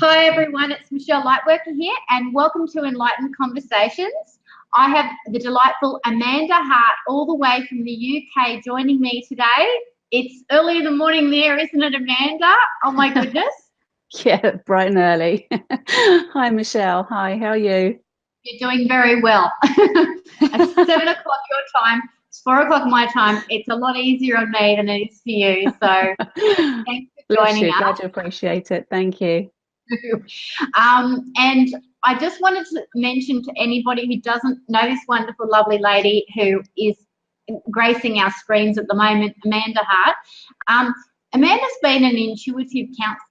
Hi everyone, it's Michelle Lightworker here and welcome to Enlightened Conversations. I have the delightful Amanda Hart all the way from the UK joining me today. It's early in the morning there, isn't it, Amanda? Oh my goodness. Yeah, bright and early. Hi Michelle, hi, how are you? You're doing very well. It's 7 o'clock your time, it's 4 o'clock my time. It's a lot easier on me than it is for you, so thanks for joining us. Glad to appreciate it, thank you. And I just wanted to mention to anybody who doesn't know this wonderful, lovely lady who is gracing our screens at the moment, Amanda Hart. Amanda's been an intuitive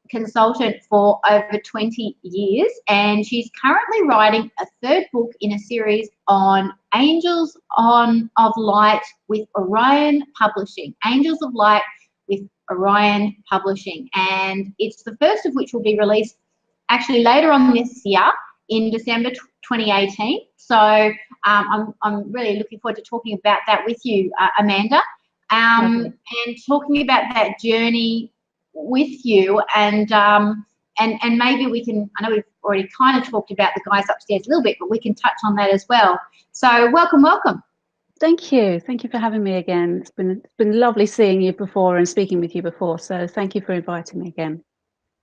consultant for over 20 years, and she's currently writing a third book in a series on Angels of Light with Orion Publishing. Angels of Light with Orion Publishing, and it's the first of which will be released actually later on this year in December 2018. So I'm really looking forward to talking about that with you, Amanda, and talking about that journey with you, and maybe we can, I know we've already kind of talked about the guys upstairs a little bit, but we can touch on that as well. So welcome. Thank you for having me again. It's been lovely seeing you before and speaking with you before, so thank you for inviting me again.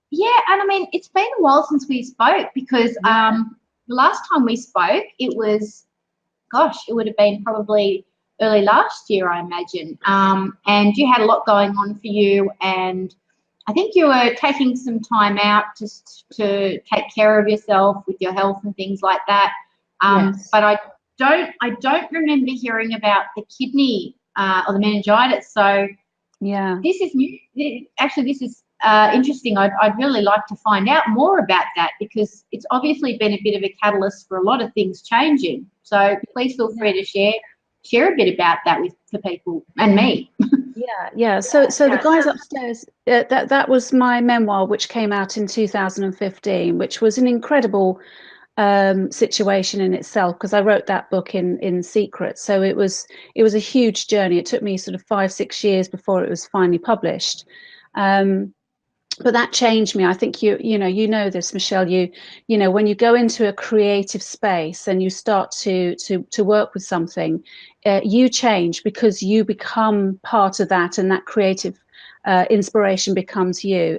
Yeah, and I mean, it's been a while since we spoke, because the last time we spoke, it was, gosh, it would have been probably early last year, I imagine. And you had a lot going on for you, and I think you were taking some time out just to take care of yourself with your health and things like that. Yes. But I don't remember hearing about the kidney or the meningitis. So yeah, this is new. Actually, this is interesting. I'd really like to find out more about that, because it's obviously been a bit of a catalyst for a lot of things changing. So please feel free to share a bit about that for people and me. Yeah. So the guys upstairs, that was my memoir, which came out in 2015, which was an incredible situation in itself, because I wrote that book in secret. So it was a huge journey. It took me sort of 5-6 years before it was finally published. But that changed me. I think you know this, Michelle. You know, when you go into a creative space and you start to work with something, you change, because you become part of that, and that creative inspiration becomes you.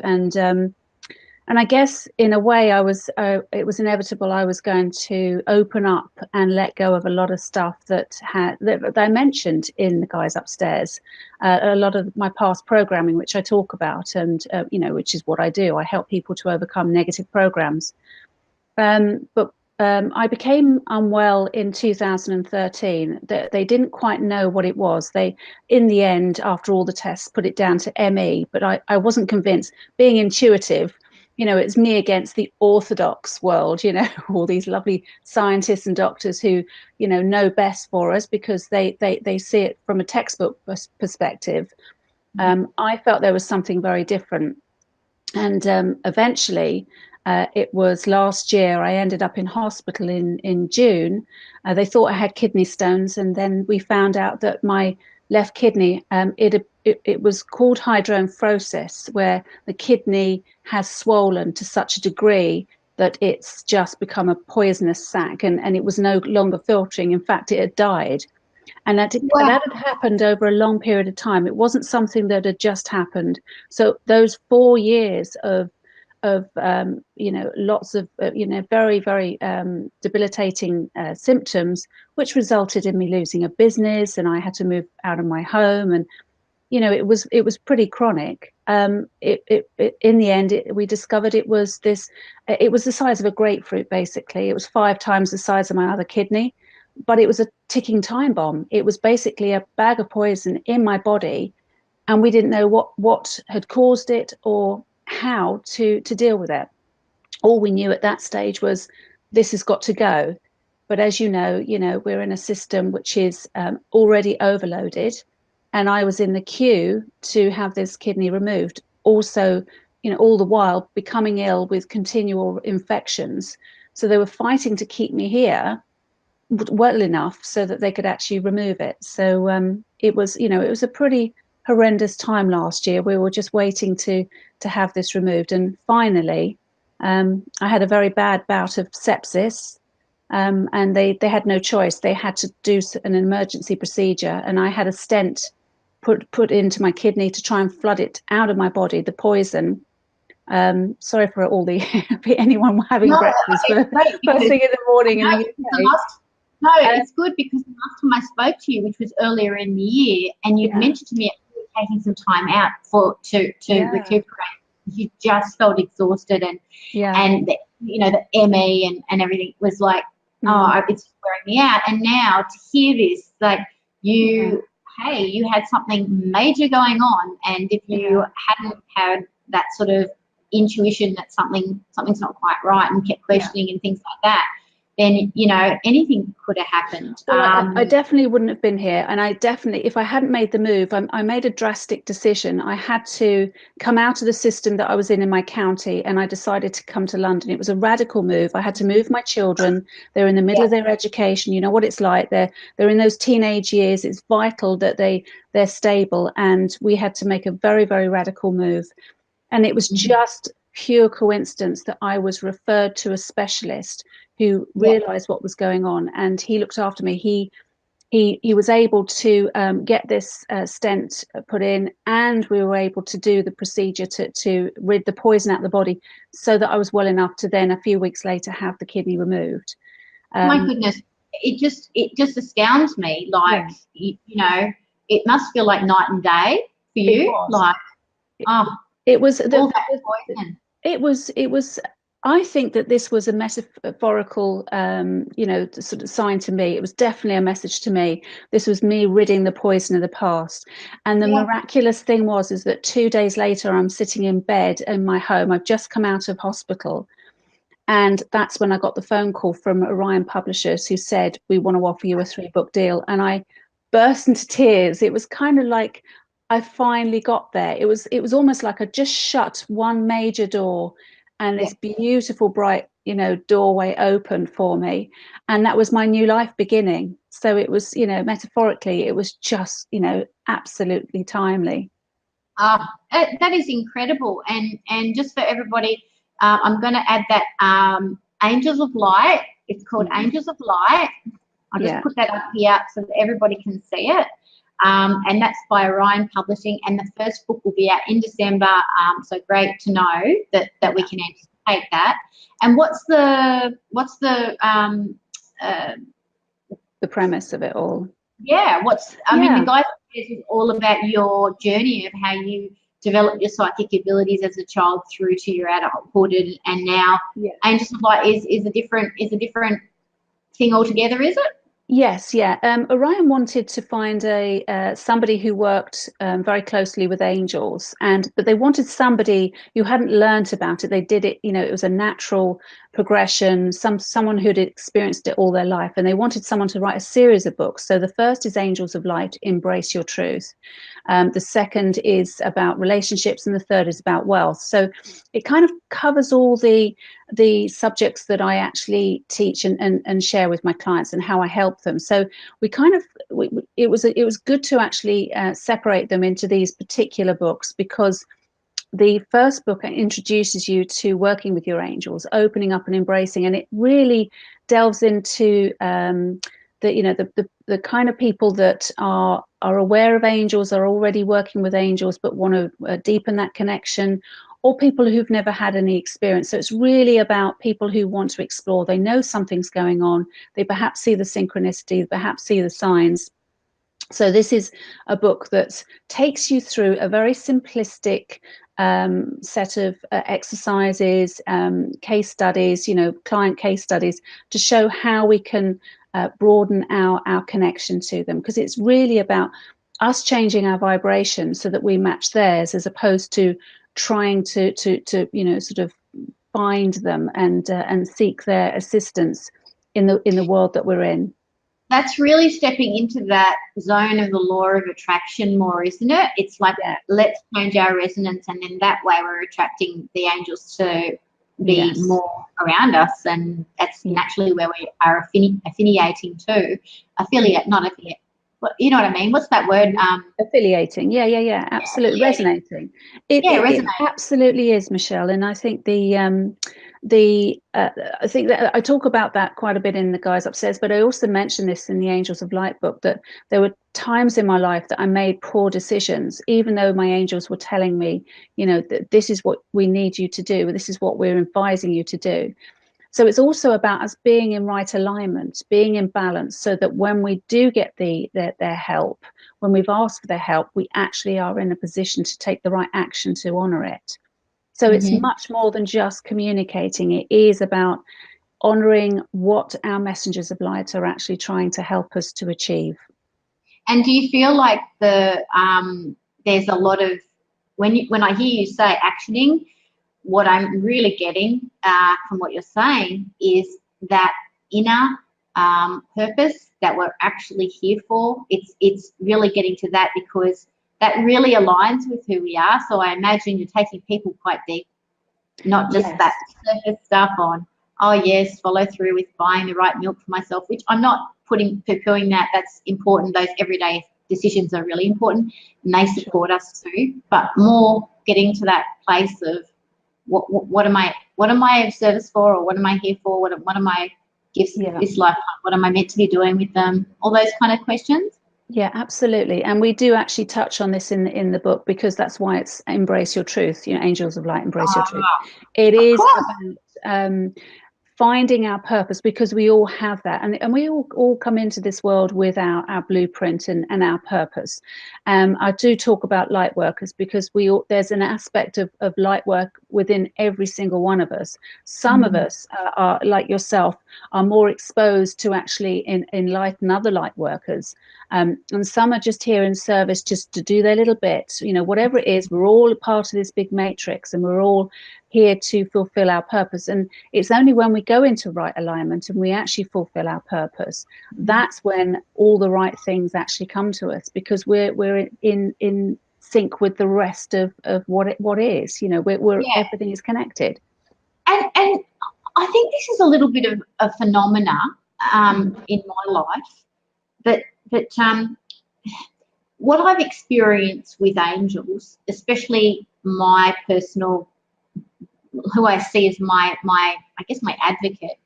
And I guess in a way, it was inevitable. I was going to open up and let go of a lot of stuff that I mentioned in the guys upstairs, a lot of my past programming, which I talk about, and which is what I do. I help people to overcome negative programs. But I became unwell in 2013. They didn't quite know what it was. They, in the end, after all the tests, put it down to ME, but I wasn't convinced. Being intuitive, it's me against the orthodox world, all these lovely scientists and doctors who, know best for us, because they see it from a textbook perspective. I felt there was something very different. And eventually, it was last year, I ended up in hospital in June. They thought I had kidney stones, and then we found out that my left kidney, it was called hydronephrosis, where the kidney has swollen to such a degree that it's just become a poisonous sac, and it was no longer filtering. In fact, it had died. And that had happened over a long period of time. It wasn't something that had just happened. So those 4 years of lots of very, very debilitating symptoms, which resulted in me losing a business, and I had to move out of my home, and it was pretty chronic. In the end, we discovered it was the size of a grapefruit. Basically, it was 5 times the size of my other kidney, but it was a ticking time bomb. It was basically a bag of poison in my body, and we didn't know what had caused it or how to deal with it. All we knew at that stage was this has got to go. But as you know, we're in a system which is already overloaded, and I was in the queue to have this kidney removed. Also, all the while becoming ill with continual infections. So they were fighting to keep me here well enough so that they could actually remove it. So it was a pretty horrendous time last year. We were just waiting to have this removed, and finally I had a very bad bout of sepsis, and they had no choice. They had to do an emergency procedure, and I had a stent put into my kidney to try and flood it out of my body, the poison. Sorry for all the anyone having breakfast first thing in the morning. No, it's good, because the last time I spoke to you, which was earlier in the year, and you mentioned to me taking some time out to recuperate. You just felt exhausted, and the ME and everything was like, it's wearing me out. And now to hear this, like you had something major going on, and if you hadn't had that sort of intuition that something's not quite right, and kept questioning and things like that, then anything could have happened. Well, I definitely wouldn't have been here, and if I hadn't made the move, I made a drastic decision. I had to come out of the system that I was in my county, and I decided to come to London. It was a radical move. I had to move my children. They're in the middle of their education. You know what it's like. They're in those teenage years. It's vital that they're stable, and we had to make a very, very radical move. And it was just pure coincidence that I was referred to a specialist who realized what was going on, and he looked after me. He was able to get this stent put in, and we were able to do the procedure to rid the poison out of the body, so that I was well enough to then a few weeks later have the kidney removed. My goodness, it just astounds me. Like it must feel like night and day for you. It was I think that this was a metaphorical, sort of sign to me. It was definitely a message to me. This was me ridding the poison of the past. And the miraculous thing is that 2 days later, I'm sitting in bed in my home. I've just come out of hospital. And that's when I got the phone call from Orion Publishers, who said, we want to offer you a 3-book deal. And I burst into tears. It was kind of like I finally got there. It was almost like I just shut one major door, and this beautiful, bright, doorway opened for me. And that was my new life beginning. So it was, metaphorically, it was just, absolutely timely. That is incredible. And just for everybody, I'm going to add that Angels of Light. It's called Angels of Light. I'll just put that up here so that everybody can see it. And that's by Orion Publishing, and the first book will be out in December. So great to know that we can anticipate that. And what's the premise of it all? Yeah, I mean, the guide is all about your journey of how you developed your psychic abilities as a child through to your adulthood, and now Angels of Light is a different thing altogether, is it? Yes, Orion wanted to find somebody who worked very closely with angels, but they wanted somebody who hadn't learnt about it. They did it, it was a natural progression, someone who'd experienced it all their life, and they wanted someone to write a series of books. So the first is Angels of Light, Embrace Your Truth. The second is about relationships, and the third is about wealth. So it kind of covers all the subjects that I actually teach and share with my clients, and how I help them. So it was good to actually separate them into these particular books, because the first book introduces you to working with your angels, opening up and embracing, and it really delves into the kind of people that are aware of angels, are already working with angels, but want to deepen that connection, or people who've never had any experience. So it's really about people who want to explore. They know something's going on. They perhaps see the synchronicity, perhaps see the signs. So this is a book that takes you through a very simplistic set of exercises, case studies, client case studies, to show how we can broaden our connection to them, because it's really about us changing our vibration so that we match theirs, as opposed to trying to sort of find them and seek their assistance in the world that we're in. That's really stepping into that zone of the law of attraction more, isn't it? It's like, let's change our resonance, and then that way we're attracting the angels to be more around us, and that's naturally where we are affiliating to. Not affiliate. But you know what I mean? What's that word? Affiliating. Yeah. Absolutely. Resonating. It absolutely is, Michelle. And I think I think that I talk about that quite a bit in The Guys Upstairs, but I also mentioned this in the Angels of Light book, that there were times in my life that I made poor decisions, even though my angels were telling me, that this is what we need you to do, this is what we're advising you to do. So it's also about us being in right alignment, being in balance, so that when we do get their help, when we've asked for their help, we actually are in a position to take the right action to honour it. So it's much more than just communicating. It is about honouring what our messengers of light are actually trying to help us to achieve. And do you feel like there's a lot of, when I hear you say actioning, what I'm really getting from what you're saying is that inner purpose that we're actually here for. It's really getting to that, because that really aligns with who we are. So I imagine you're taking people quite deep, not just that surface stuff on, oh yes, follow through with buying the right milk for myself, which I'm not poo-pooing that. That's important. Those everyday decisions are really important, and they support us too. But more getting to that place of what am I of service for, or what am I here for? What are my gifts this lifetime? What am I meant to be doing with them? All those kind of questions. Yeah, absolutely. And we do actually touch on this in the book, because that's why it's Embrace Your Truth, Angels of Light, Embrace Your Truth. It is about finding our purpose, because we all have that, and we all come into this world with our blueprint and our purpose. I do talk about light workers, because there's an aspect of light work within every single one of us. Some of us are like yourself, are more exposed to actually enlighten other light workers, and some are just here in service, just to do their little bit. Whatever it is, we're all a part of this big matrix, and we're all here to fulfill our purpose. And it's only when we go into right alignment and we actually fulfill our purpose, that's when all the right things actually come to us, because we're in sync with the rest of what is. Everything is connected. And I think this is a little bit of a phenomena in my life, that what I've experienced with angels, especially my personal, who I see as my advocate,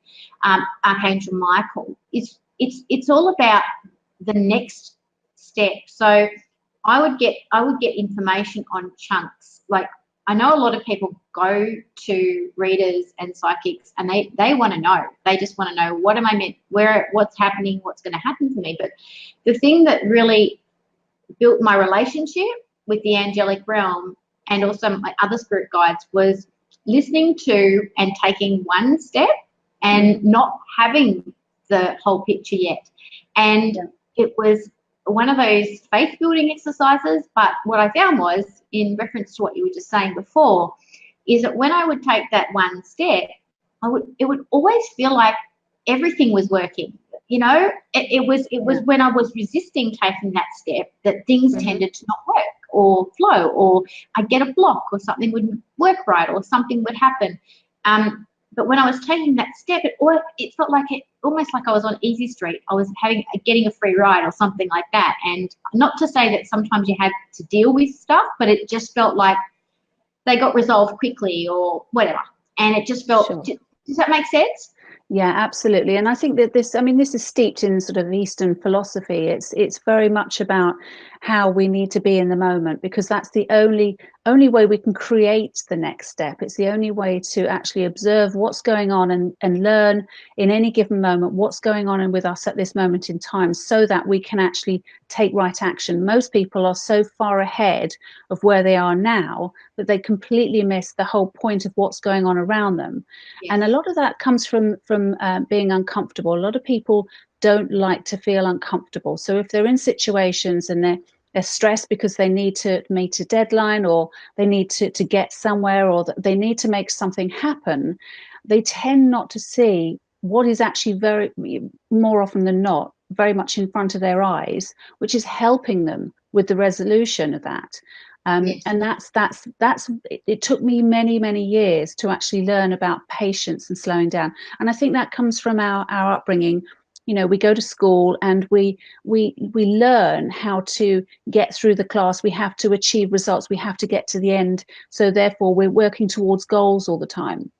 Archangel Michael, it's all about the next step. So I would get information on chunks. Like, I know a lot of people go to readers and psychics, and they want to know. They just want to know, what am I meant, what's happening, what's going to happen to me. But the thing that really built my relationship with the angelic realm, and also my other spirit guides, was listening to and taking one step and not having the whole picture yet. And it was one of those faith building exercises. But what I found was, in reference to what you were just saying before, is that when I would take that one step, it would always feel like everything was working. It was when I was resisting taking that step that things tended to not work or flow, or I'd get a block, or something wouldn't work right, or something would happen. But when I was taking that step, it felt like almost like I was on easy street. I was getting a free ride or something like that. And not to say that sometimes you had to deal with stuff, but it just felt like they got resolved quickly or whatever. And it just felt, does that make sense? Yeah, absolutely. And I think that this is steeped in sort of Eastern philosophy. It's very much about how we need to be in the moment, because that's the only way we can create the next step. It's the only way to actually observe what's going on and learn in any given moment what's going on with us at this moment in time, so that we can actually take right action. Most people are so far ahead of where they are now that they completely miss the whole point of what's going on around them. Yes. And a lot of that comes from being uncomfortable. A lot of people don't like to feel uncomfortable. So if they're in situations and they're stressed because they need to meet a deadline, or they need to get somewhere, or they need to make something happen, they tend not to see what is actually more often than not very much in front of their eyes, which is helping them with the resolution of that. Yes. And it took me many years to actually learn about patience and slowing down. And I think that comes from our upbringing. You know, we go to school and we learn how to get through the class. We have to achieve results. We have to get to the end. So therefore, we're working towards goals all the time.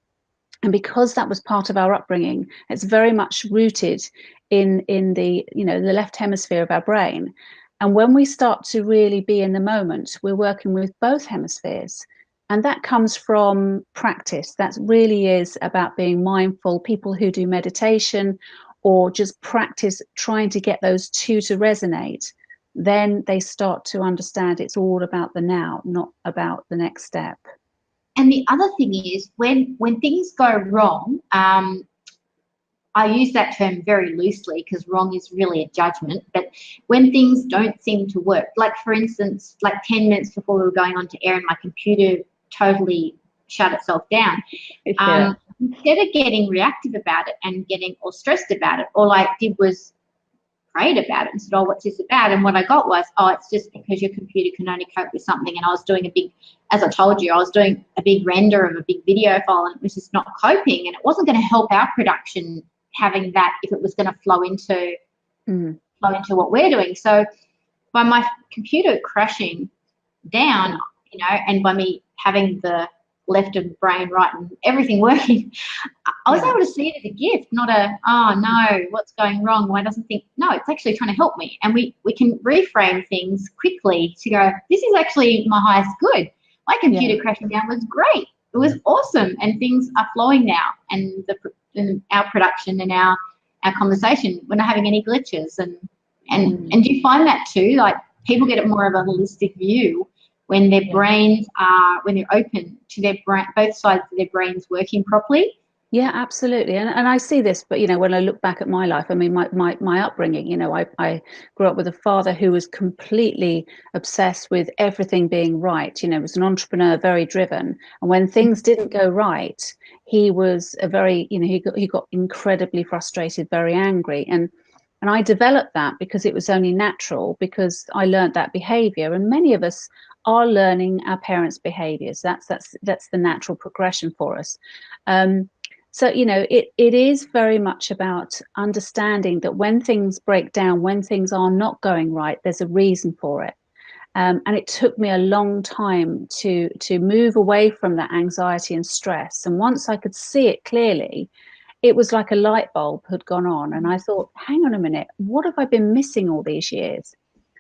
And because that was part of our upbringing, it's very much rooted in the, you know, the left hemisphere of our brain. And when we start to really be in the moment, we're working with both hemispheres. And that comes from practice. That really is about being mindful. People who do meditation or just practice trying to get those two to resonate, then they start to understand it's all about the now, not about the next step. And the other thing is, when things go wrong, I use that term very loosely because wrong is really a judgment, but when things don't seem to work, like for instance, like 10 minutes before we were going on to air and my computer totally shut itself down, instead of getting reactive about it and getting all stressed about it, all I did was prayed about it and said, oh, what's this about? And what I got was, oh, it's just because your computer can only cope with something. And I was doing as I told you, I was doing a big render of a big video file, and it was just not coping, and it wasn't going to help our production having that if it was going to flow into what we're doing. So by my computer crashing down, you know, and by me having the left of the brain right and everything working, I was able to see it as a gift, not a, oh no, what's going wrong? Why doesn't think? No, it's actually trying to help me. And we can reframe things quickly to go, this is actually my highest good. My computer crashing down was great. It was awesome, and things are flowing now, and our production and our conversation, we're not having any glitches. And do you find that too? Like, people get more of a holistic view when their brains are, when they're open to their brain, both sides of their brains working properly. Yeah, absolutely. And I see this, but, you know, when I look back at my life, I mean, my upbringing, you know, I grew up with a father who was completely obsessed with everything being right. You know, was an entrepreneur, very driven. And when things didn't go right, he was a very, you know, he got incredibly frustrated, very angry. And I developed that because it was only natural, because I learned that behavior. And many of us are learning our parents' behaviors. That's the natural progression for us. So, you know, it is very much about understanding that when things break down, when things are not going right, there's a reason for it. And it took me a long time to move away from that anxiety and stress. And once I could see it clearly, it was like a light bulb had gone on. And I thought, hang on a minute, what have I been missing all these years?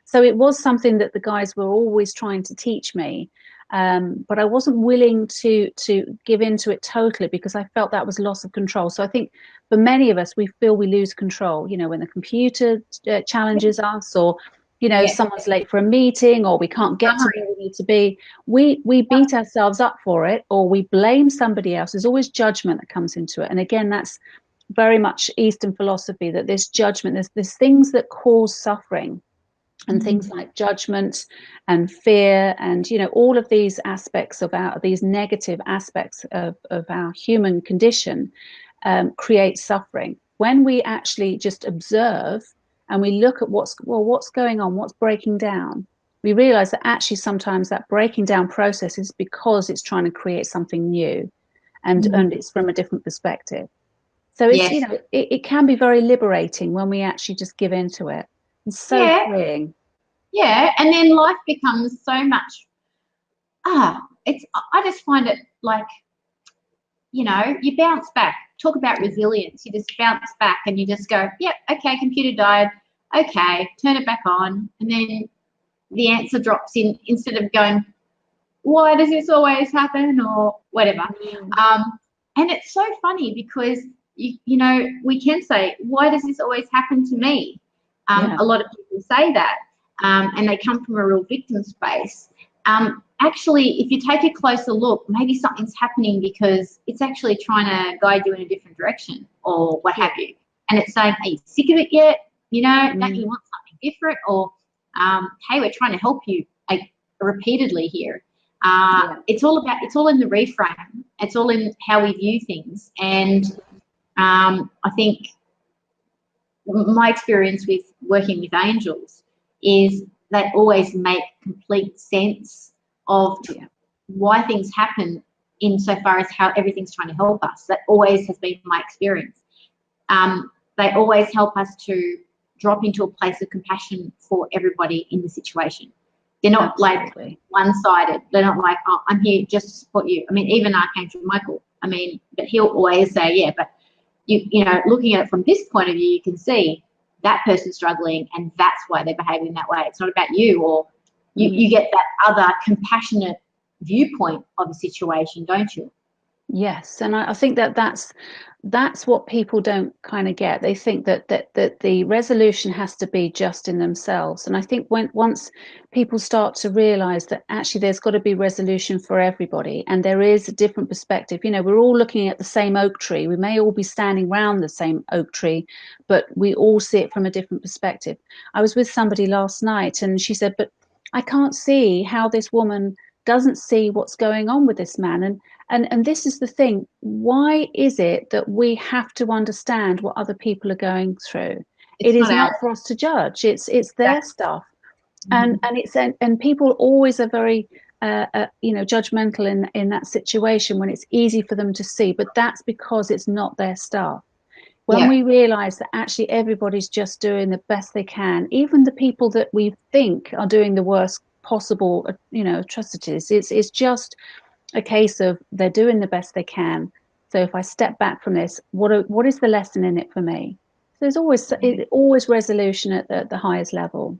So it was something that the guys were always trying to teach me. But I wasn't willing to give into it totally, because I felt that was loss of control. So I think for many of us, we feel we lose control, you know, when the computer challenges us, or, you know, someone's late for a meeting, or we can't get to where we need to be. We beat ourselves up for it, or we blame somebody else. There's always judgment that comes into it. And again, that's very much Eastern philosophy, that there's judgment, there's things that cause suffering. And things like judgment and fear, and, you know, all of these aspects of these negative aspects of our human condition create suffering. When we actually just observe and we look at what's going on, what's breaking down, we realize that actually sometimes that breaking down process is because it's trying to create something new, and it's from a different perspective. So it's, you know, it can be very liberating when we actually just give into it. It's so freeing. Yeah, and then life becomes so much, I just find it like, you know, you bounce back. Talk about resilience. You just bounce back and you just go, yep, okay, computer died. Okay, turn it back on. And then the answer drops in, instead of going, why does this always happen, or whatever. And it's so funny because, you know, we can say, why does this always happen to me? A lot of people say that, and they come from a real victim space. Actually, if you take a closer look, maybe something's happening because it's actually trying to guide you in a different direction, or what have you. and it's saying, are you sick of it yet? You know, don't you want something different? Or, hey, we're trying to help you, repeatedly here. It's all in the reframe. It's all in how we view things. And I think my experience with working with angels is they always make complete sense of why things happen insofar as how everything's trying to help us. That always has been my experience. They always help us to drop into a place of compassion for everybody in the situation. They're not like one-sided. They're not like, oh, I'm here just to support you. I mean, even Archangel Michael, I mean, but he'll always say, yeah, but you know, looking at it from this point of view, you can see that person's struggling and that's why they're behaving that way. It's not about you, or you get that other compassionate viewpoint of the situation, don't you? Yes, and I think that's what people don't kind of get. They think that the resolution has to be just in themselves, and I think once people start to realize that actually there's got to be resolution for everybody, and there is a different perspective. You know, we're all looking at the same oak tree. We may all be standing around the same oak tree, but we all see it from a different perspective. I was with somebody last night, and she said, "But I can't see how this woman doesn't see what's going on with this man." And this is the thing. Why is it that we have to understand what other people are going through? It is not for us to judge. It's their stuff, and people always are very judgmental in that situation when it's easy for them to see. But that's because it's not their stuff. When we realize that actually everybody's just doing the best they can, even the people that we think are doing the worst possible, atrocities, it's just a case of they're doing the best they can. So if I step back from this, what is the lesson in it for me? So there's always resolution at the highest level.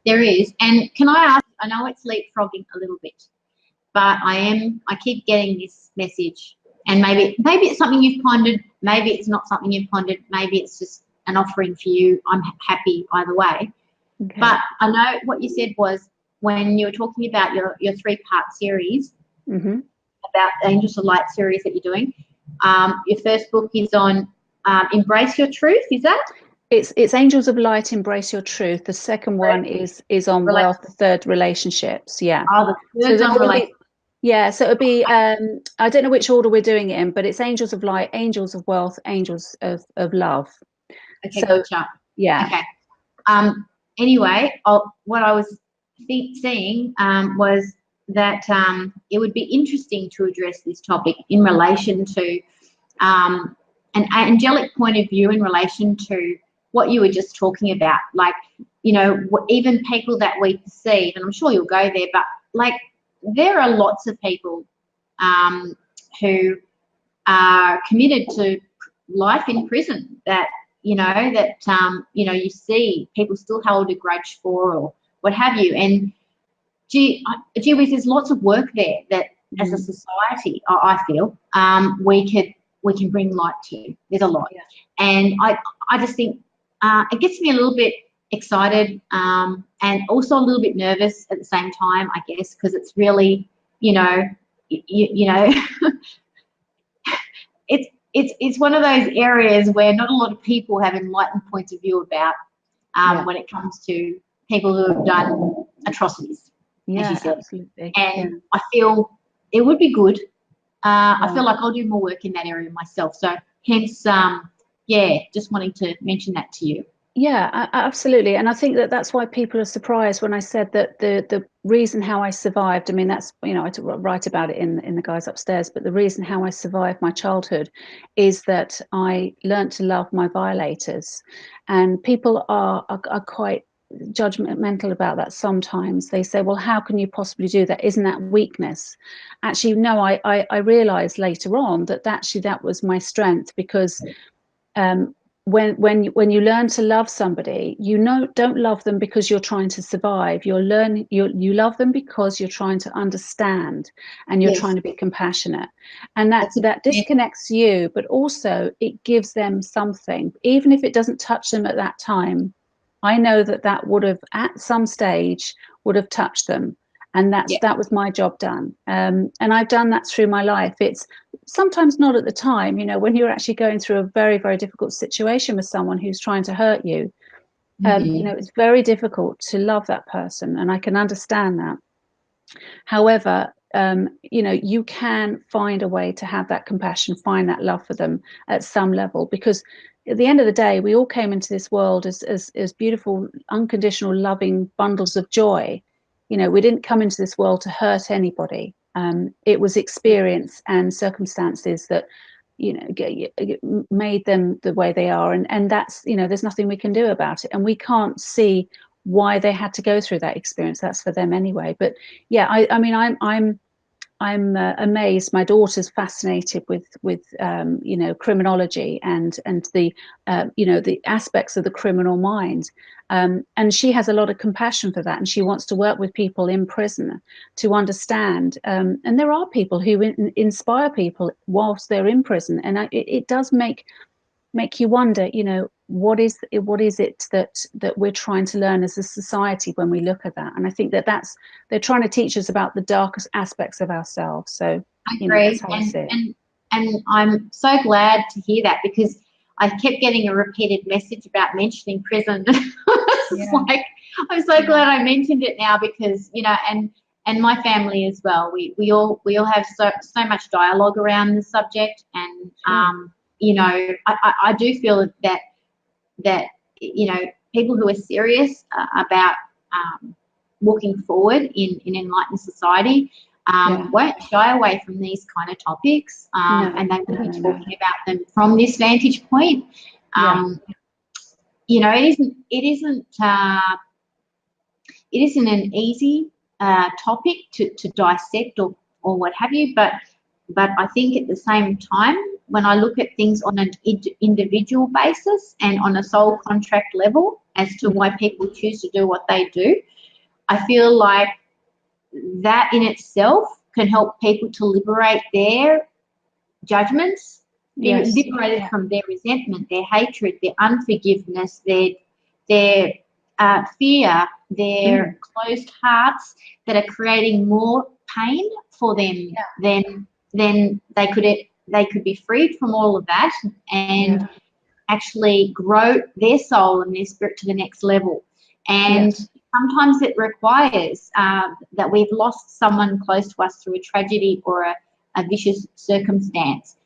There is. And can I ask, I know it's leapfrogging a little bit, but I keep getting this message, and maybe it's something you've pondered, maybe it's not something you've pondered, maybe it's just an offering for you. I'm happy either way. Okay. But I know what you said was when you were talking about your 3-part series, about the Angels of Light series that you're doing. Your first book is on Embrace Your Truth, is that? It's Angels of Light, Embrace Your Truth. The second one is on wealth, the third relationships. Yeah. Oh, the third on relationships. Yeah, so it'll be, I don't know which order we're doing it in, but it's Angels of Light, Angels of Wealth, Angels of Love. Okay, so, gotcha. Yeah. Okay. Anyway, what I was seeing was that it would be interesting to address this topic in relation to an angelic point of view in relation to what you were just talking about. Like, you know, even people that we perceive, and I'm sure you'll go there, but like there are lots of people who are committed to life in prison that, you see people still hold a grudge for or what have you. And gee whiz, there's lots of work there that as a society, I feel, we can bring light to. There's a lot. Yeah. And I just think it gets me a little bit excited and also a little bit nervous at the same time, I guess, because it's really, it's one of those areas where not a lot of people have enlightened points of view about when it comes to people who have done atrocities. Yeah, absolutely. And I feel it would be good. I feel like I'll do more work in that area myself. So hence, just wanting to mention that to you. Yeah, absolutely. And I think that's why people are surprised when I said that the reason how I survived, I mean, that's, I write about it in the Guys Upstairs, but the reason how I survived my childhood is that I learned to love my violators. And people are quite judgmental about that sometimes. They say, well, how can you possibly do that? Isn't that weakness? Actually, no, I realized later on that actually that was my strength, because when you learn to love somebody, don't love them because you're trying to survive. You love them because you're trying to understand and you're trying to be compassionate, and that disconnects you, but also it gives them something, even if it doesn't touch them at that time. I know that would have at some stage would have touched them, And that was my job done. And I've done that through my life. It's sometimes not at the time, when you're actually going through a very, very difficult situation with someone who's trying to hurt you. It's very difficult to love that person, and I can understand that. However, you can find a way to have that compassion, find that love for them at some level, because at the end of the day, we all came into this world as beautiful, unconditional, loving bundles of joy. We didn't come into this world to hurt anybody. It was experience and circumstances that, made them the way they are. And that's, there's nothing we can do about it. And we can't see why they had to go through that experience. That's for them anyway. But yeah, I'm amazed. My daughter's fascinated with criminology and the the aspects of the criminal mind, and she has a lot of compassion for that, and she wants to work with people in prison to understand. And there are people who inspire people whilst they're in prison, and it does make you wonder, what is it that we're trying to learn as a society when we look at that. And I think they're trying to teach us about the darkest aspects of ourselves. So I agree. That's how I see it. And I'm so glad to hear that, because I kept getting a repeated message about mentioning prison. I'm so glad I mentioned it now, because and my family as well, we all have so much dialogue around the subject, and I do feel that people who are serious about walking forward in enlightened society won't shy away from these kind of topics, and they will be talking about them from this vantage point. It isn't an easy topic to dissect or what have you, but I think at the same time, when I look at things on an individual basis and on a soul contract level as to why people choose to do what they do, I feel like that in itself can help people to liberate their judgments, liberated from their resentment, their hatred, their unforgiveness, their fear, their closed hearts that are creating more pain for them than they could be freed from all of that and actually grow their soul and their spirit to the next level. And sometimes it requires that we've lost someone close to us through a tragedy or a vicious circumstance,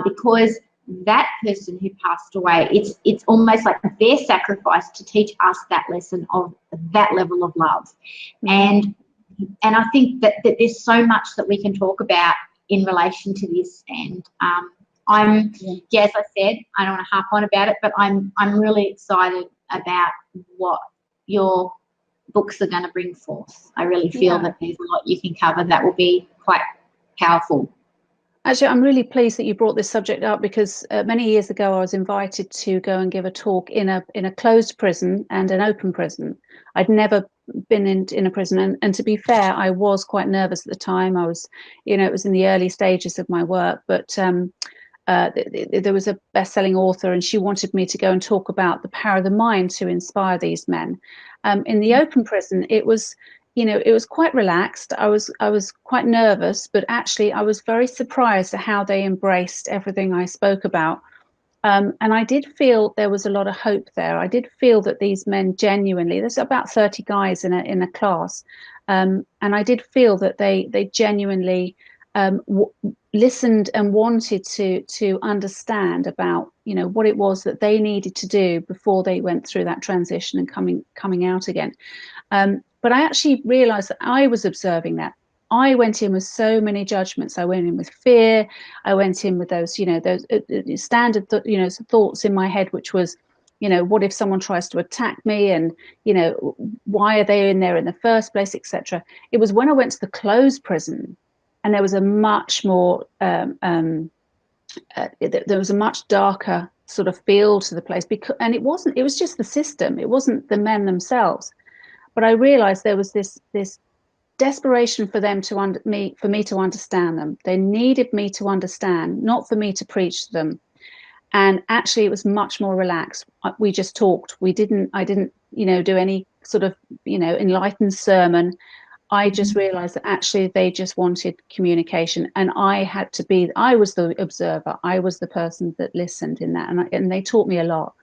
because that person who passed away, it's almost like their sacrifice to teach us that lesson of that level of love. And I think that there's so much that we can talk about in relation to this, and as I said, I don't want to harp on about it, but I'm really excited about what your books are going to bring forth. I really feel that there's a lot you can cover that will be quite powerful. Actually, I'm really pleased that you brought this subject up, because many years ago I was invited to go and give a talk in a closed prison and an open prison. I'd never been in a prison, and to be fair, I was quite nervous at the time. I was, it was in the early stages of my work, but there was a best-selling author, and she wanted me to go and talk about the power of the mind to inspire these men. In the open prison, it was quite relaxed. I was quite nervous, but actually I was very surprised at how they embraced everything I spoke about. And I did feel there was a lot of hope there. I did feel that these men genuinely, there's about 30 guys in a class, and I did feel that they genuinely listened and wanted to understand about what it was that they needed to do before they went through that transition and coming out again. But I actually realized that I was observing that. I went in with so many judgments. I went in with fear. I went in with those standard thoughts in my head, which was, what if someone tries to attack me, and why are they in there in the first place, etc. It was when I went to the closed prison, and there was a much more there was a much darker sort of feel to the place, and it was just the system. It wasn't the men themselves. But I realized there was this desperation for them for me to understand them. They needed me to understand, not for me to preach to them. And actually, it was much more relaxed. We just talked. I didn't, do any sort of, enlightened sermon. I just realized that actually they just wanted communication, and I was the observer. I was the person that listened in that, and they taught me a lot.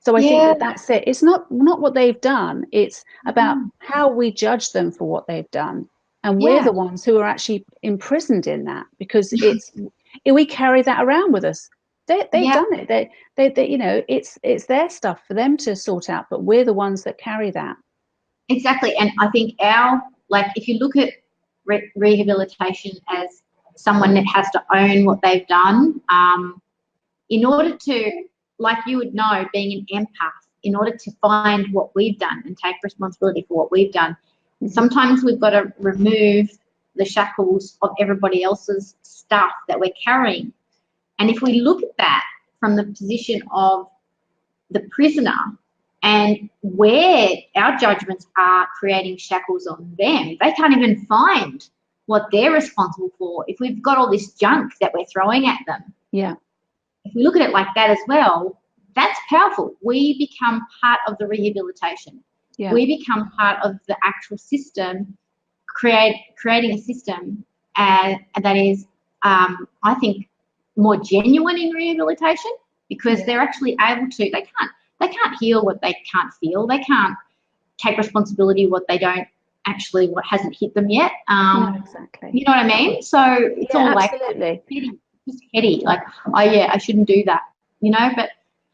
So I think that that's it. It's not what they've done. It's about how we judge them for what they've done. And we're the ones who are actually imprisoned in that, because we carry that around with us. They've done it. They you know, it's their stuff for them to sort out, but we're the ones that carry that. Exactly. And I think if you look at rehabilitation as someone that has to own what they've done, in order to, like you would know, being an empath, in order to find what we've done and take responsibility for what we've done, sometimes we've got to remove the shackles of everybody else's stuff that we're carrying. And if we look at that from the position of the prisoner, and where our judgments are creating shackles on them, they can't even find what they're responsible for if we've got all this junk that we're throwing at them. Yeah. If we look at it like that as well, that's powerful. We become part of the rehabilitation. Yeah. We become part of the actual system, creating a system that is, I think, more genuine in rehabilitation, because they're actually able to, they can't heal what they can't feel. They can't take responsibility what they don't actually, what hasn't hit them yet. No, exactly. You know what I mean? So it's all absolutely. Like just heady, like, oh yeah, I shouldn't do that, you know, but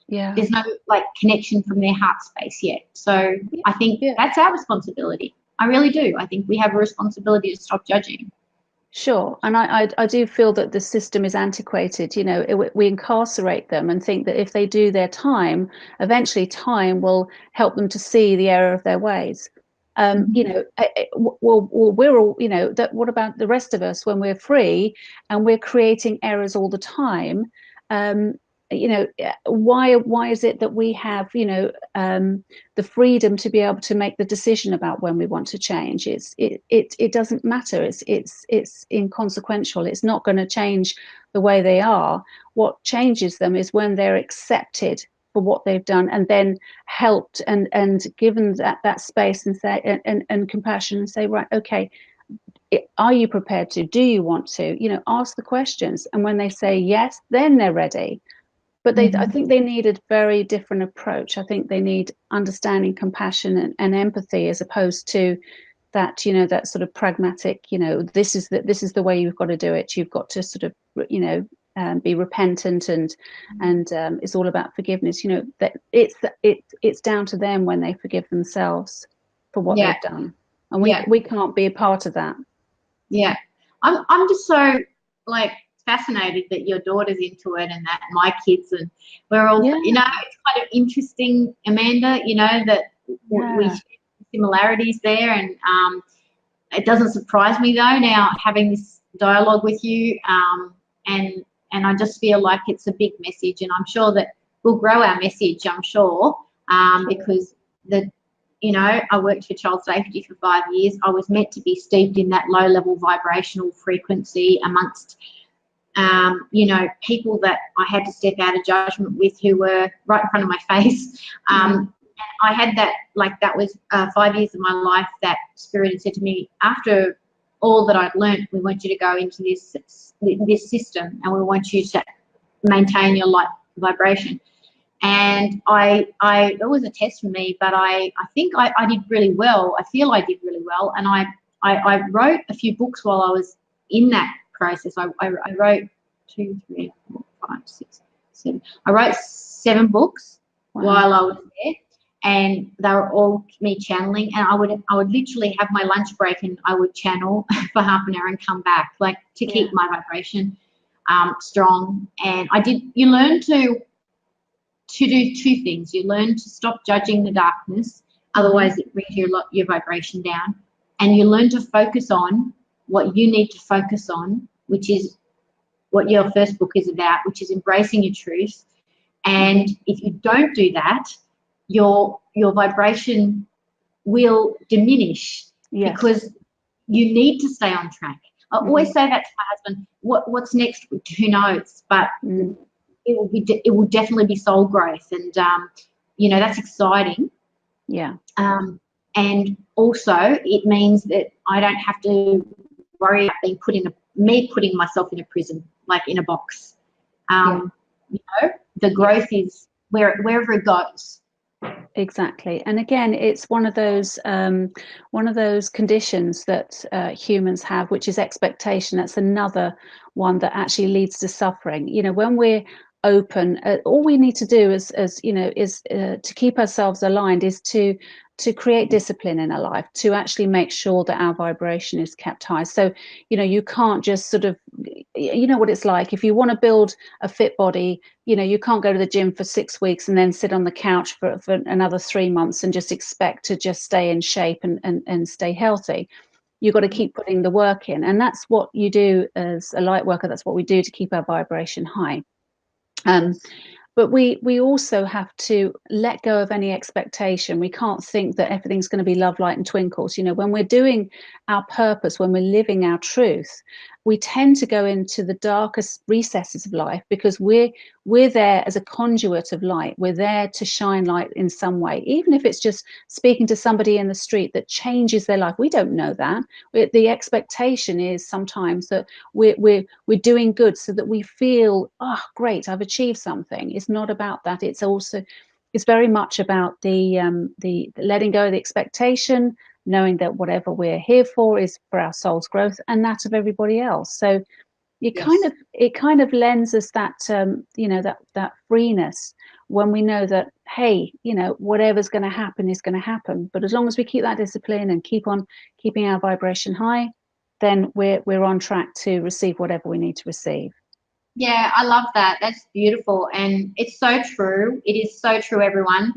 there's no like connection from their heart space yet. So I think that's our responsibility. I really do. I think we have a responsibility to stop judging. Sure. And I do feel that the system is antiquated. You know, we incarcerate them and think that if they do their time, eventually time will help them to see the error of their ways. You know, well, we're all, you know, what about the rest of us when we're free and we're creating errors all the time? You know, why is it that we have, you know, the freedom to be able to make the decision about when we want to change? It doesn't matter. It's inconsequential. It's not going to change the way they are. What changes them is when they're accepted for what they've done, and then helped and given that space and say and compassion, and say, right, okay, are you prepared to? Do you want to? You know, ask the questions, and when they say yes, then they're ready. But I think they need a very different approach. I think they need understanding, compassion, and empathy, as opposed to that, you know, that sort of pragmatic, you know, this is the way you've got to do it. You've got to sort of, you know, be repentant, and it's all about forgiveness. You know, that it's down to them when they forgive themselves for what they've done, and we can't be a part of that. Yeah, I'm just so like fascinated that your daughter's into it, and that my kids, and we're all, you know, it's kind of interesting, Amanda, you know, that we share similarities there, and it doesn't surprise me though now having this dialogue with you, and I just feel like it's a big message, and I'm sure that we'll grow our message, I'm sure, because you know, I worked for child safety for 5 years. I was meant to be steeped in that low level vibrational frequency amongst you know, people that I had to step out of judgment with, who were right in front of my face. And I had that, like, that was 5 years of my life that Spirit had said to me, after all that I'd learned, we want you to go into this system, and we want you to maintain your light vibration. And it was a test for me, but I think I did really well. I feel I did really well. And I wrote a few books while I was in that process. I wrote 2, 3, 4, 5, 6, 7. I wrote 7 books while I was there, and they were all me channeling. And I would literally have my lunch break, and I would channel for half an hour and come back, like, to keep my vibration strong. And you learn to do 2 things. You learn to stop judging the darkness, otherwise it brings your vibration down, and you learn to focus on what you need to focus on, which is what your first book is about, which is embracing your truth. And if you don't do that, your vibration will diminish, because you need to stay on track. I always say that to my husband, what's next? Who knows? But it will definitely be soul growth, and you know, that's exciting. And also it means that I don't have to worry about being putting myself in a prison, like in a box. You know, the growth is wherever it goes. Exactly. And again, it's one of those conditions that humans have, which is expectation. That's another one that actually leads to suffering. You know, when we're open, all we need to do is to keep ourselves aligned, is to create discipline in our life, to actually make sure that our vibration is kept high. So, you know, you can't just sort of, you know what it's like. If you want to build a fit body, you know, you can't go to the gym for 6 weeks and then sit on the couch for another 3 months and just expect to just stay in shape and stay healthy. You've got to keep putting the work in. And that's what you do as a light worker. That's what we do to keep our vibration high. But we also have to let go of any expectation. We can't think that everything's going to be love, light and twinkles. You know, when we're doing our purpose, when we're living our truth, we tend to go into the darkest recesses of life because we're there as a conduit of light. We're there to shine light in some way, even if it's just speaking to somebody in the street that changes their life. We don't know that. The expectation is sometimes that we're doing good so that we feel, oh, great, I've achieved something. It's not about that. It's very much about the letting go of the expectation, knowing that whatever we're here for is for our soul's growth and that of everybody else. So it kind of lends us that that freeness when we know that, hey, you know, whatever's going to happen is going to happen. But as long as we keep that discipline and keep on keeping our vibration high, then we're on track to receive whatever we need to receive. Yeah, I love that. That's beautiful. And it's so true. It is so true, everyone.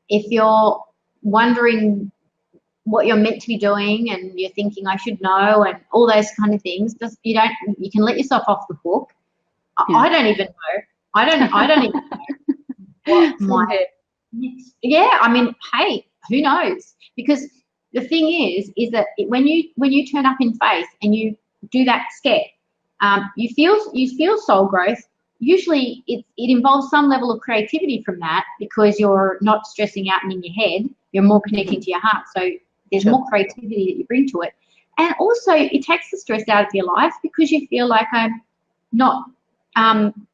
If you're wondering what you're meant to be doing and you're thinking I should know and all those kind of things, just you can let yourself off the hook. Yeah. I don't even know. I don't even know what my yeah, I mean, hey, who knows? Because the thing is that when you turn up in faith and you do that step, you feel soul growth. Usually it involves some level of creativity from that because you're not stressing out and in your head, you're more connecting to your heart. So there's more creativity that you bring to it. And also it takes the stress out of your life because you feel like I'm not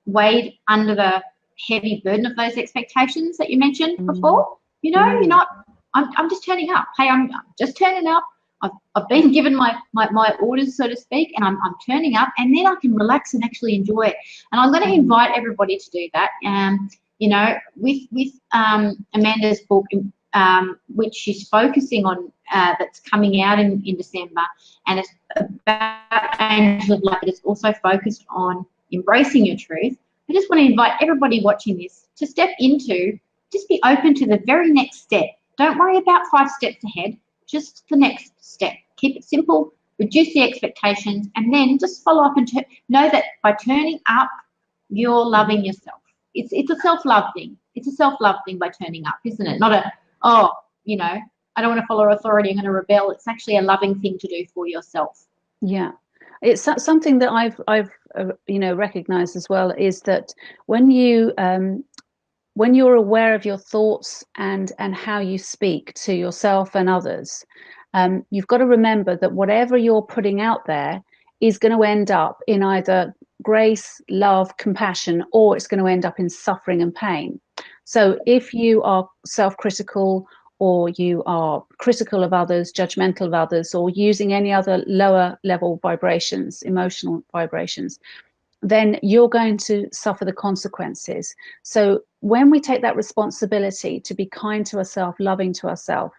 weighed under the heavy burden of those expectations that you mentioned before. You know, you're not, I'm just turning up. Hey, I'm just turning up. I've been given my orders, so to speak, and I'm turning up, and then I can relax and actually enjoy it. And I'm going to invite everybody to do that. You know, with Amanda's book, which she's focusing on, that's coming out in December, and it's about Angels of Light, but it's also focused on embracing your truth. I just want to invite everybody watching this to step into, just be open to the very next step. Don't worry about 5 steps ahead. Just the next step. Keep it simple, reduce the expectations, and then just follow up and know that by turning up, you're loving yourself. It's a self-love thing. It's a self-love thing by turning up, isn't it? Not you know, I don't want to follow authority, I'm going to rebel. It's actually a loving thing to do for yourself. Yeah. It's something that I've recognized as well, is that when you're aware of your thoughts and how you speak to yourself and others, you've got to remember that whatever you're putting out there is going to end up in either grace, love, compassion, or it's going to end up in suffering and pain. So if you are self-critical, or you are critical of others, judgmental of others, or using any other lower level vibrations, emotional vibrations, then you're going to suffer the consequences. So when we take that responsibility to be kind to ourselves, loving to ourselves,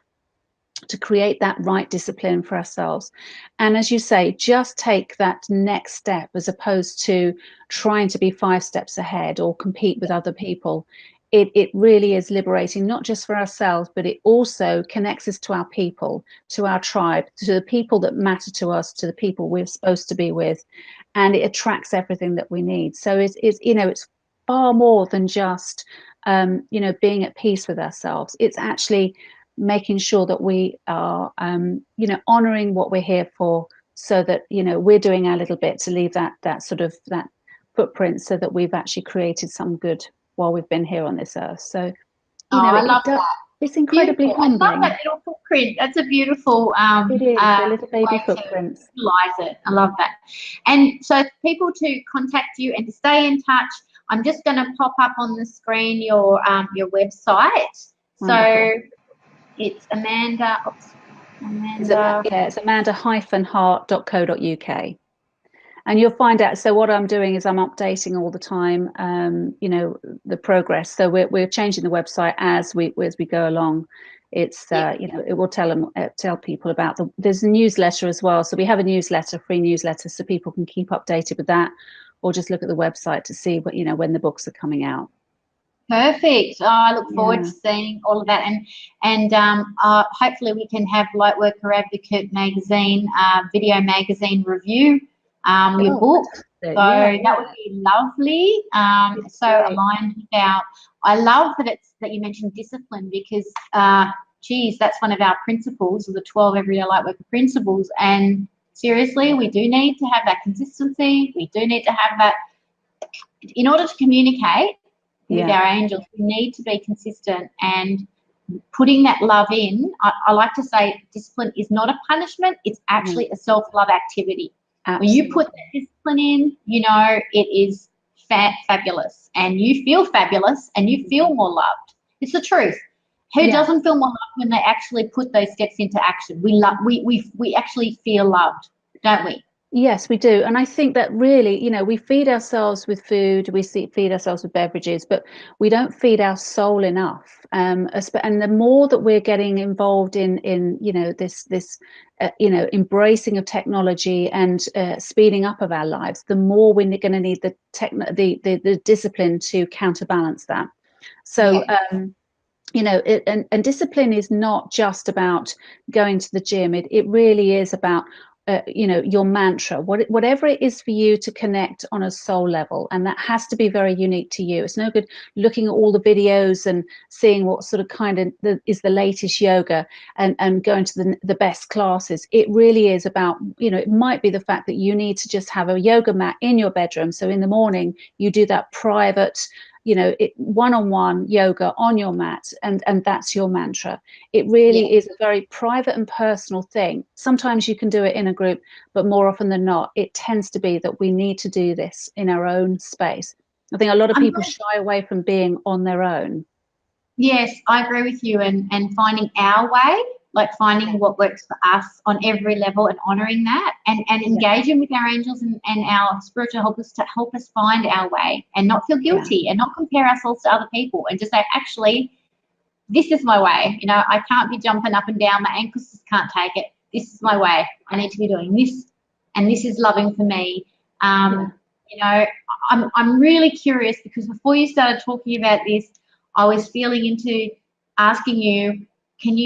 to create that right discipline for ourselves, and as you say, just take that next step as opposed to trying to be 5 steps ahead or compete with other people, it really is liberating, not just for ourselves, but it also connects us to our people, to our tribe, to the people that matter to us, to the people we're supposed to be with, and it attracts everything that we need. So it's far more than just being at peace with ourselves. It's actually making sure that we are honoring what we're here for, so that we're doing our little bit to leave that sort of that footprint, so that we've actually created some good while we've been here on this earth. So I love that. It's incredibly beautiful. humbling. I love that little footprint. That's a beautiful It is a little baby way footprint. to utilize it. I love that. And so for people to contact you and to stay in touch, I'm just going to pop up on the screen your website. Wonderful. So it's Amanda. Oops, Amanda. It's amanda-hart.co.uk. And you'll find out. So what I'm doing is I'm updating all the time, you know, the progress. So we're changing the website as we go along. It's you know, it will tell people about there's a newsletter as well. So we have a newsletter, free newsletter, so people can keep updated with that, or just look at the website to see what, you know, when the books are coming out. Perfect. Oh, I look forward to seeing all of that, and hopefully we can have Lightworker Advocate magazine, video magazine review your book. So that would be lovely. So aligned with I love that you mentioned discipline, because geez, that's one of our principles, the 12 Everyday Lightworker principles. And seriously, we do need to have that consistency. We do need to have that in order to communicate with our angels. We need to be consistent and putting that love in. I like to say discipline is not a punishment. It's actually a self-love activity. Absolutely. When you put that discipline in, you know, it is fabulous, and you feel fabulous, and you feel more loved. It's the truth. Who doesn't feel more loved when they actually put those steps into action? We actually feel loved, don't we? Yes, we do. And I think that really, you know, we feed ourselves with food, feed ourselves with beverages, but we don't feed our soul enough. And the more that we're getting involved in you know, this you know, embracing of technology and speeding up of our lives, the more we're going to need the discipline to counterbalance that. So, you know, and discipline is not just about going to the gym. It really is about you know, your mantra, whatever it is for you to connect on a soul level, and that has to be very unique to you. It's no good looking at all the videos and seeing what sort of is the latest yoga and going to the best classes. It really is about, you know, it might be the fact that you need to just have a yoga mat in your bedroom, so in the morning you do that private, you know, one-on-one yoga on your mat, and that's your mantra. It really is a very private and personal thing. Sometimes you can do it in a group, but more often than not, it tends to be that we need to do this in our own space. I think a lot of people shy away from being on their own. Yes, I agree with you, and finding our way, like finding what works for us on every level and honouring that, and engaging with our angels and our spiritual helpers to help us find our way and not feel guilty and not compare ourselves to other people, and just say, actually, this is my way. You know, I can't be jumping up and down. My ankles just can't take it. This is my way. I need to be doing this, and this is loving for me. You know, I'm really curious, because before you started talking about this, I was feeling into asking you, can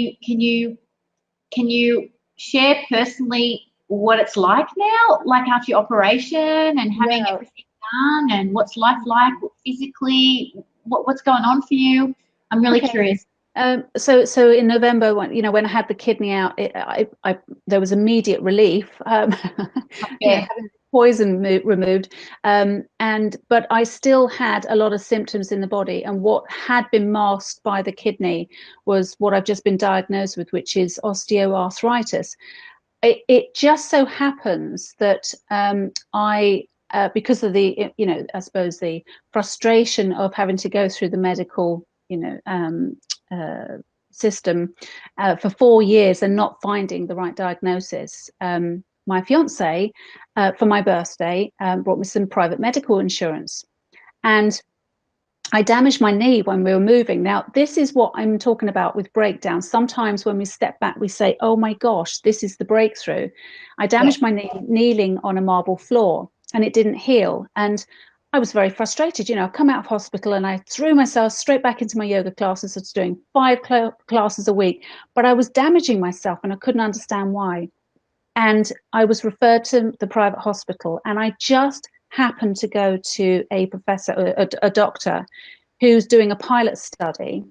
you share personally what it's like now, like after your operation and having everything done, and what's life like physically? What's going on for you? I'm really curious. So in November, when I had the kidney out, there was immediate relief. Having poison removed, but I still had a lot of symptoms in the body, and what had been masked by the kidney was what I've just been diagnosed with, which is osteoarthritis. It just so happens that because of the, I suppose the frustration of having to go through the medical, system for 4 years and not finding the right diagnosis. My fiance, for my birthday, brought me some private medical insurance, and I damaged my knee when we were moving. Now, this is what I'm talking about with breakdowns. Sometimes when we step back, we say, oh my gosh, this is the breakthrough. I damaged my knee kneeling on a marble floor, and it didn't heal. And I was very frustrated. I come out of hospital and I threw myself straight back into my yoga classes. I was doing 5 classes a week, but I was damaging myself and I couldn't understand why. And I was referred to the private hospital, and I just happened to go to a professor, a doctor, who's doing a pilot study.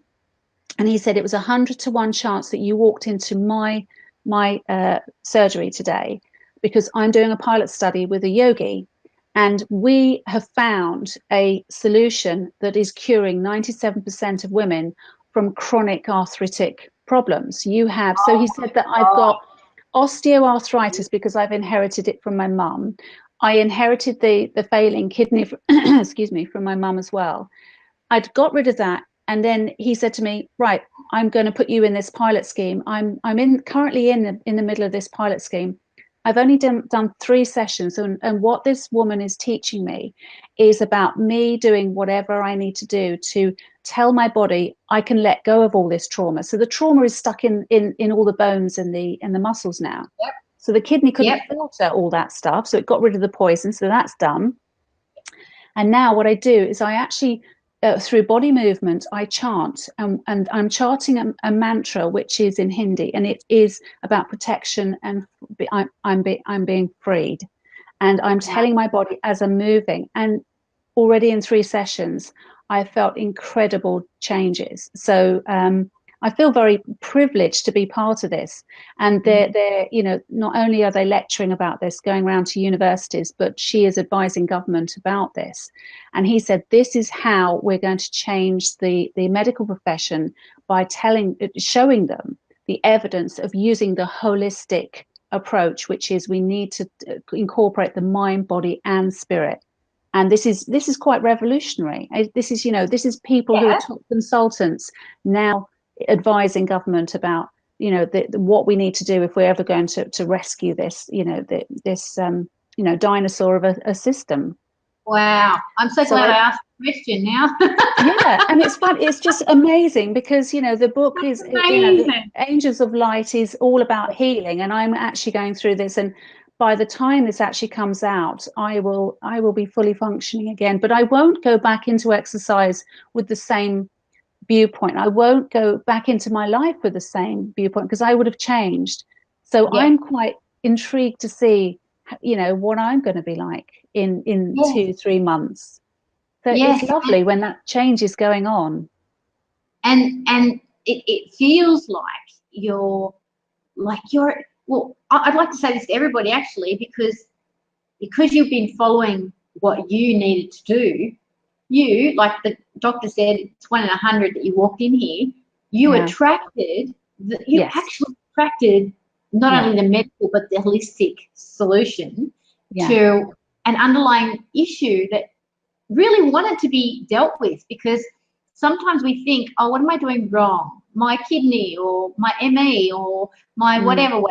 And he said it was 100 to 1 chance that you walked into my surgery today, because I'm doing a pilot study with a yogi. And we have found a solution that is curing 97% of women from chronic arthritic problems. You have, so he said that I've got osteoarthritis because I've inherited it from my mum. I inherited the failing kidney, excuse me, from my mum as well. I'd got rid of that. And then he said to me, right, I'm going to put you in this pilot scheme. I'm currently in the middle of this pilot scheme. I've only done 3 sessions, and what this woman is teaching me is about me doing whatever I need to do to tell my body I can let go of all this trauma. So the trauma is stuck in all the bones and the muscles now. Yep. So the kidney couldn't filter all that stuff, so it got rid of the poison. So that's done. And now what I do is I actually through body movement, I chant, and I'm chanting a mantra which is in Hindi, and it is about protection, and I'm being freed, and I'm telling my body as I'm moving. And already in 3 sessions, I felt incredible changes. So I feel very privileged to be part of this. And they're you know, not only are they lecturing about this, going around to universities, but she is advising government about this. And he said, this is how we're going to change the medical profession, by showing them the evidence of using the holistic approach, which is we need to incorporate the mind, body and spirit. And this is quite revolutionary. This is, you know, this is people who are top consultants now advising government about, you know, what we need to do if we're ever going to rescue this, you know, this you know, dinosaur of a system. Wow, I'm so glad I asked the question now. Yeah, and it's fun. It's just amazing because, you know, the book is, you know, Angels of Light is all about healing, and I'm actually going through this, and by the time this actually comes out, I will be fully functioning again. But I won't go back into exercise with the same viewpoint. I won't go back into my life with the same viewpoint, because I would have changed. So I'm quite intrigued to see, you know, what I'm going to be like in 2-3 months. So it's lovely when that change is going on. And it feels like you're well, I'd like to say this to everybody actually, because you've been following what you needed to do. You, like the doctor said, it's 1 in 100 that you walked in here. You attracted, actually attracted not only the medical but the holistic solution to an underlying issue that really wanted to be dealt with. Because sometimes we think, oh, what am I doing wrong? My kidney or my ME or my whatever,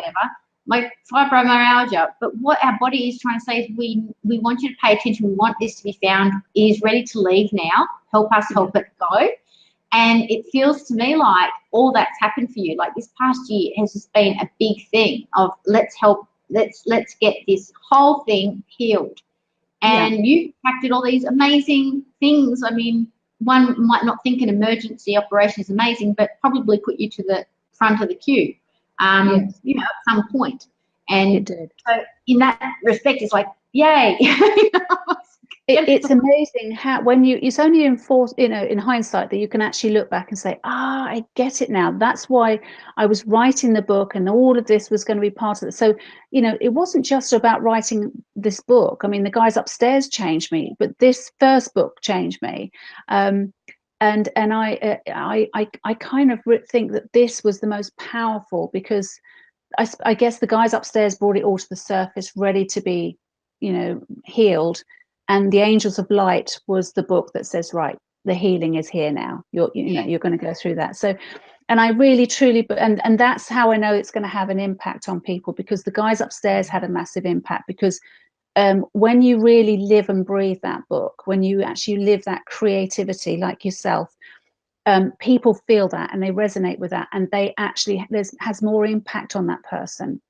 my fibromyalgia. But what our body is trying to say is we want you to pay attention. We want this to be found. It is ready to leave now. Help us help it go. And it feels to me like all that's happened for you. Like this past year has just been a big thing of let's get this whole thing healed. And you attracted all these amazing things. I mean, one might not think an emergency operation is amazing, but probably put you to the front of the queue, you know, at some point. And it did. So in that respect, it's like, yay. It's amazing how it's only in hindsight that you can actually look back and say, I get it now. That's why I was writing the book, and all of this was going to be part of it. So, you know, it wasn't just about writing this book. I mean, the guys upstairs changed me, but this first book changed me. And I kind of think that this was the most powerful, because I guess the guys upstairs brought it all to the surface, ready to be, you know, healed. And the Angels of Light was the book that says, right, the healing is here now. You're going to go through that. So, and I really, truly, and that's how I know it's going to have an impact on people, because the guys upstairs had a massive impact. Because when you really live and breathe that book, when you actually live that creativity like yourself, people feel that and they resonate with that, and they actually has more impact on that person.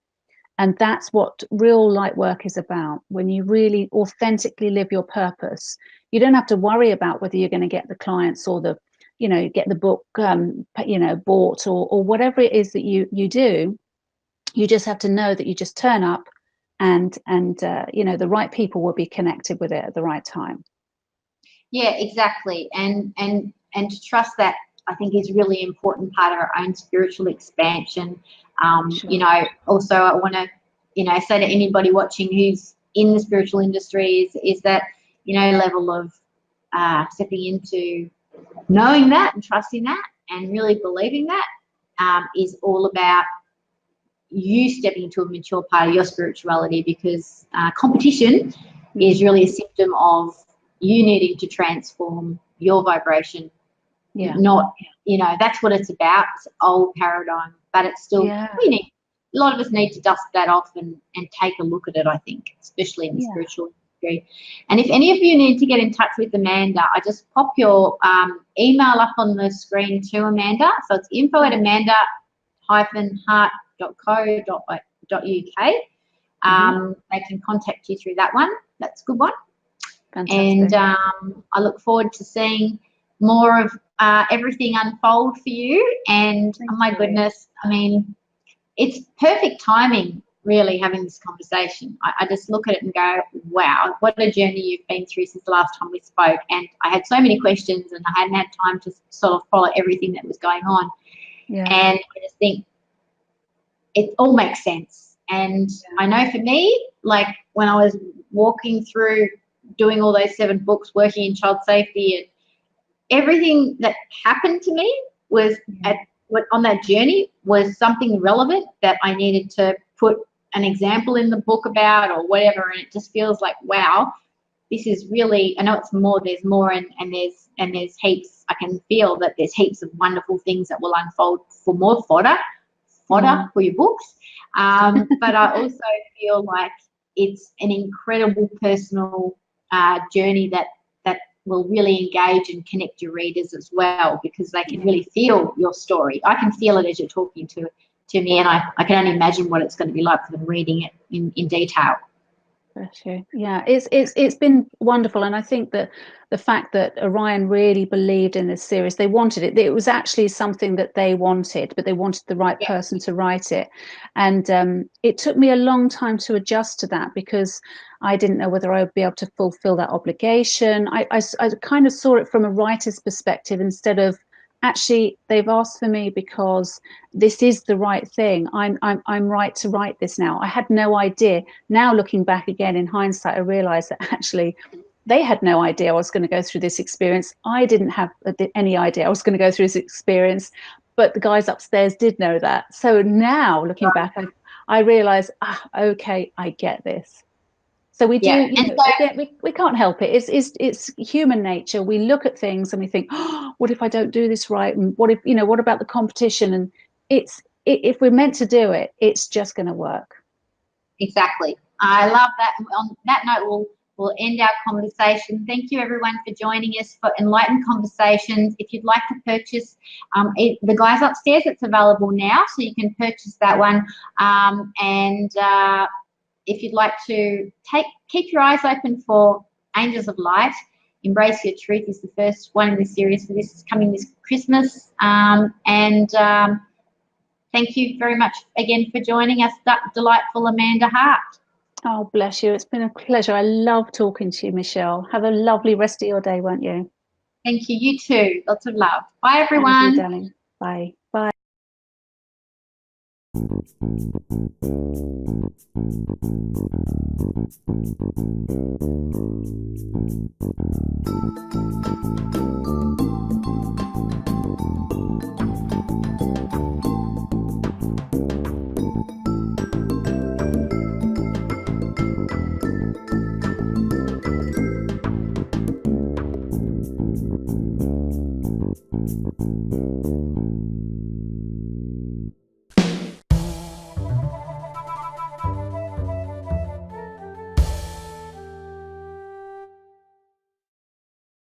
And that's what real light work is about. When you really authentically live your purpose, you don't have to worry about whether you're going to get the clients or the, you know, get the book, you know, bought or whatever it is that you do. You just have to know that you just turn up, and you know, the right people will be connected with it at the right time. Yeah, exactly. And to trust that, I think, is a really important part of our own spiritual expansion. Sure. You know, also I want to, you know, say to anybody watching who's in the spiritual industry is that, you know, level of stepping into knowing that and trusting that, and really believing that is all about you stepping into a mature part of your spirituality, because competition is really a symptom of you needing to transform your vibration. Not, that's what it's about. It's an old paradigm, but it's still, a lot of us need to dust that off and take a look at it, I think, especially in the spiritual industry. And if any of you need to get in touch with Amanda, I just pop your email up on the screen to Amanda. So it's info@amanda-hart.co.uk. They can contact you through that one. That's a good one. Fantastic. And I look forward to seeing more of everything unfold for you. And oh my goodness, I mean, it's perfect timing, really, having this conversation. I just look at it and go, wow, what a journey you've been through since the last time we spoke. And I had so many questions and I hadn't had time to sort of follow everything that was going on. And I just think it all makes sense. And I know for me, like when I was walking through doing all those 7 books, working in child safety, and everything that happened to me was on that journey was something relevant that I needed to put an example in the book about or whatever. And it just feels like, wow, this is really, I know it's more, there's more, and there's heaps. I can feel that there's heaps of wonderful things that will unfold for more fodder for your books. But I also feel like it's an incredible personal journey that will really engage and connect your readers as well, because they can really feel your story. I can feel it as you're talking to me, and I can only imagine what it's going to be like for them reading it in detail. Bless you. Yeah, it's been wonderful, and I think that the fact that Orion really believed in this series, they wanted it. It was actually something that they wanted, but they wanted the right person to write it, and it took me a long time to adjust to that, because I didn't know whether I would be able to fulfill that obligation. I kind of saw it from a writer's perspective instead of, actually, they've asked for me because this is the right thing. I'm right to write this now. I had no idea. Now looking back again in hindsight, I realised that actually they had no idea I was going to go through this experience. I didn't have any idea I was going to go through this experience, but the guys upstairs did know that. So now looking back, I realised, okay, I get this. So we do, we can't help it. It's human nature. We look at things and we think, what if I don't do this right? And what if, what about the competition? And if we're meant to do it, it's just going to work. Exactly. I love that. On that note, we'll end our conversation. Thank you, everyone, for joining us for Enlightened Conversations. If you'd like to purchase the guys upstairs, it's available now, so you can purchase that one. If you'd like to keep your eyes open for Angels of Light, Embrace Your Truth is the first one in the series for this. Is coming this Christmas. Thank you very much again for joining us, delightful Amanda Hart. Oh, bless you. It's been a pleasure. I love talking to you, Michelle. Have a lovely rest of your day, won't you? Thank you. You too. Lots of love. Bye, everyone. Thank you, darling. Bye. Bye.